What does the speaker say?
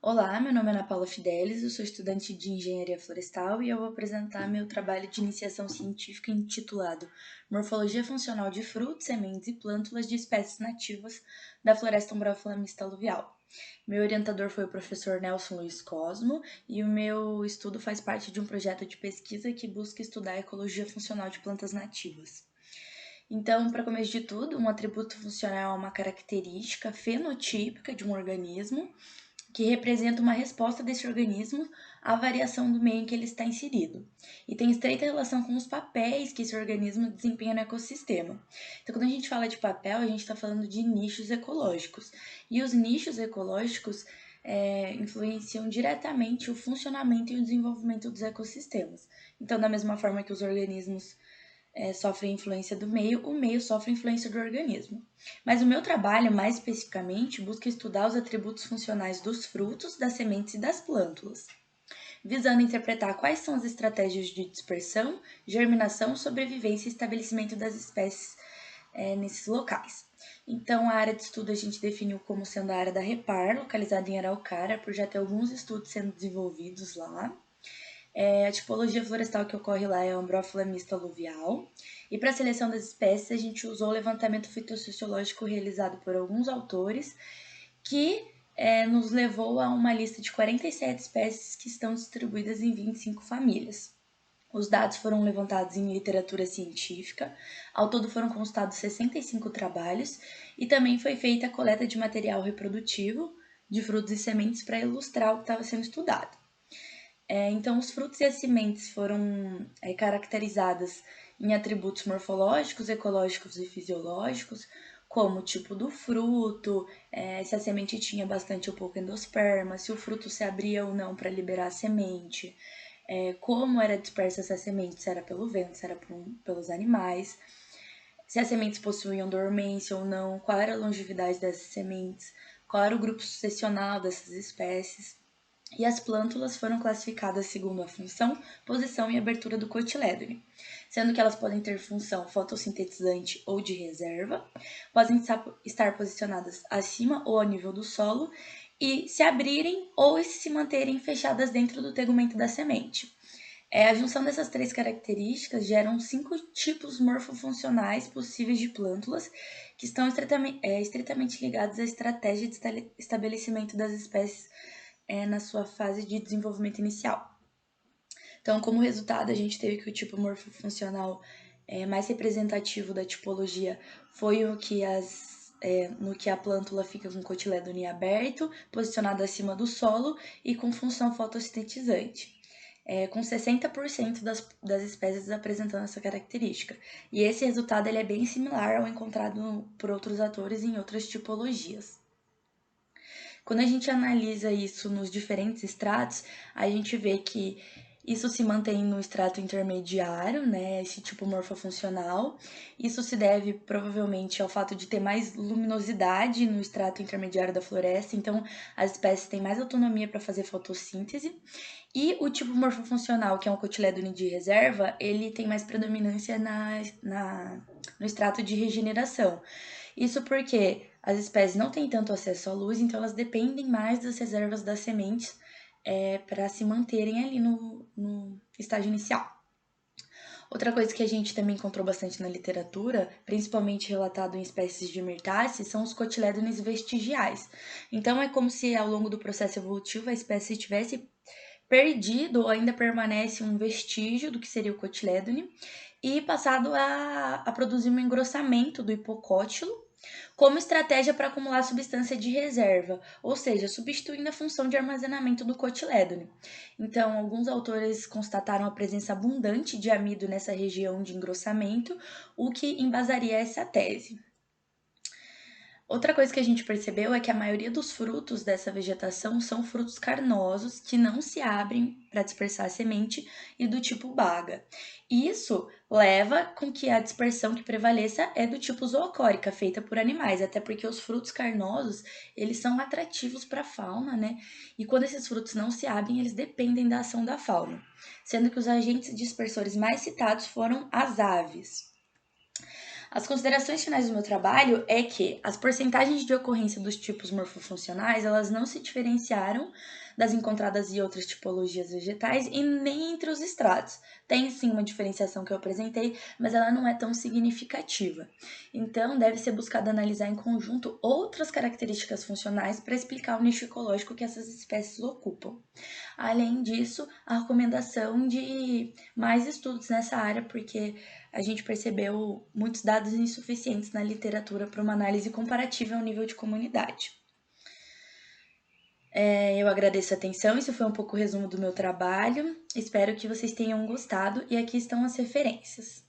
Olá, meu nome é Ana Paula Fidelis, eu sou estudante de Engenharia Florestal e eu vou apresentar meu trabalho de iniciação científica intitulado Morfologia Funcional de Frutos, Sementes e Plântulas de Espécies Nativas da Floresta Umbrofilamista Aluvial. Meu orientador foi o professor Nelson Luiz Cosmo e o meu estudo faz parte de um projeto de pesquisa que busca estudar a ecologia funcional de plantas nativas. Então, para começo de tudo, um atributo funcional é uma característica fenotípica de um organismo que representa uma resposta desse organismo à variação do meio em que ele está inserido. E tem estreita relação com os papéis que esse organismo desempenha no ecossistema. Então, quando a gente fala de papel, a gente está falando de nichos ecológicos. E os nichos ecológicos influenciam diretamente o funcionamento e o desenvolvimento dos ecossistemas. Então, da mesma forma que os organismos sofre influência do meio, o meio sofre influência do organismo. Mas o meu trabalho, mais especificamente, busca estudar os atributos funcionais dos frutos, das sementes e das plântulas, visando interpretar quais são as estratégias de dispersão, germinação, sobrevivência e estabelecimento das espécies nesses locais. Então, a área de estudo a gente definiu como sendo a área da Repar, localizada em Araucária, por já ter alguns estudos sendo desenvolvidos lá. A tipologia florestal que ocorre lá é a Umbrófila mista aluvial. E para a seleção das espécies, a gente usou o levantamento fitossociológico realizado por alguns autores, que nos levou a uma lista de 47 espécies que estão distribuídas em 25 famílias. Os dados foram levantados em literatura científica, ao todo foram constados 65 trabalhos e também foi feita a coleta de material reprodutivo de frutos e sementes para ilustrar o que estava sendo estudado. Então, os frutos e as sementes foram caracterizadas em atributos morfológicos, ecológicos e fisiológicos, como o tipo do fruto, se a semente tinha bastante ou pouco endosperma, se o fruto se abria ou não para liberar a semente, como era dispersa essa semente, se era pelo vento, se era pelos animais, se as sementes possuíam dormência ou não, qual era a longevidade dessas sementes, qual era o grupo sucessional dessas espécies. E as plântulas foram classificadas segundo a função, posição e abertura do cotilédone, sendo que elas podem ter função fotossintetizante ou de reserva, podem estar posicionadas acima ou ao nível do solo e se abrirem ou se manterem fechadas dentro do tegumento da semente. A junção dessas três características geram 5 tipos morfofuncionais possíveis de plântulas, que estão estritamente ligados à estratégia de estabelecimento das espécies na sua fase de desenvolvimento inicial. Então, como resultado, a gente teve que o tipo morfofuncional mais representativo da tipologia foi o que no que a plântula fica com o cotilédone aberto, posicionado acima do solo e com função fotossintetizante. Com 60% das espécies apresentando essa característica. E esse resultado ele é bem similar ao encontrado por outros autores em outras tipologias. Quando a gente analisa isso nos diferentes estratos, a gente vê que isso se mantém no extrato intermediário, né, esse tipo morfofuncional. Isso se deve provavelmente ao fato de ter mais luminosidade no extrato intermediário da floresta, então as espécies têm mais autonomia para fazer fotossíntese. E o tipo morfofuncional, que é um cotilédone de reserva, ele tem mais predominância no extrato de regeneração. Isso porque as espécies não têm tanto acesso à luz, então elas dependem mais das reservas das sementes para se manterem ali no estágio inicial. Outra coisa que a gente também encontrou bastante na literatura, principalmente relatado em espécies de mirtáceas, são os cotilédones vestigiais. Então é como se ao longo do processo evolutivo a espécie tivesse perdido ou ainda permanece um vestígio do que seria o cotilédone e passado a produzir um engrossamento do hipocótilo como estratégia para acumular substância de reserva, ou seja, substituindo a função de armazenamento do cotilédone. Então, alguns autores constataram a presença abundante de amido nessa região de engrossamento, o que embasaria essa tese. Outra coisa que a gente percebeu é que a maioria dos frutos dessa vegetação são frutos carnosos que não se abrem para dispersar a semente e do tipo baga. Isso leva com que a dispersão que prevaleça é do tipo zoocórica, feita por animais, até porque os frutos carnosos, eles são atrativos para a fauna, né? E quando esses frutos não se abrem, eles dependem da ação da fauna, sendo que os agentes dispersores mais citados foram as aves. As considerações finais do meu trabalho é que as porcentagens de ocorrência dos tipos morfofuncionais, elas não se diferenciaram das encontradas em outras tipologias vegetais e nem entre os estratos. Tem sim uma diferenciação que eu apresentei, mas ela não é tão significativa. Então, deve ser buscado analisar em conjunto outras características funcionais para explicar o nicho ecológico que essas espécies ocupam. Além disso, a recomendação de mais estudos nessa área, porque a gente percebeu muitos dados insuficientes na literatura para uma análise comparativa ao nível de comunidade. Eu agradeço a atenção, isso foi um pouco o resumo do meu trabalho, espero que vocês tenham gostado e aqui estão as referências.